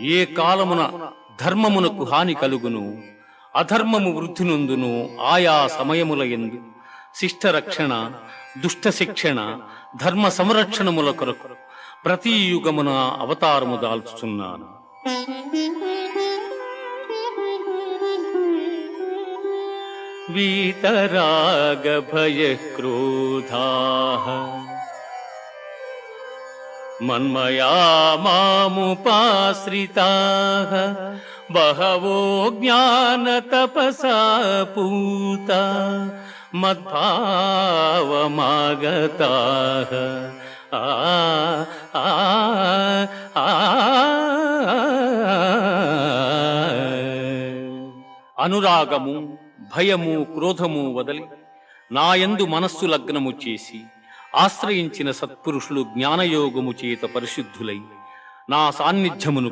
ఏ కాలమున ధర్మమునకు హాని కలుగును, అధర్మము వృద్ధి నొందును, ఆయా సమయముల యందు శిష్ట రక్షణ, దుష్ట శిక్షణ, ధర్మ సంరక్షణముల కొరకు ప్రతి యుగమున అవతారము దాల్చుచున్నాను. వీతరాగ భయ క్రోధాః మన్మయా మాముపాశ్రితాః బహవో జ్ఞాన తపసా పూతా మద్భావమాగతాః. అనురాగము, భయము, క్రోధము వదలి నాయందు మనస్సు లగ్నము చేసి ఆశ్రయించిన సత్పురుషులు జ్ఞానయోగము చేత పరిశుద్ధులై నా సాన్నిధ్యమును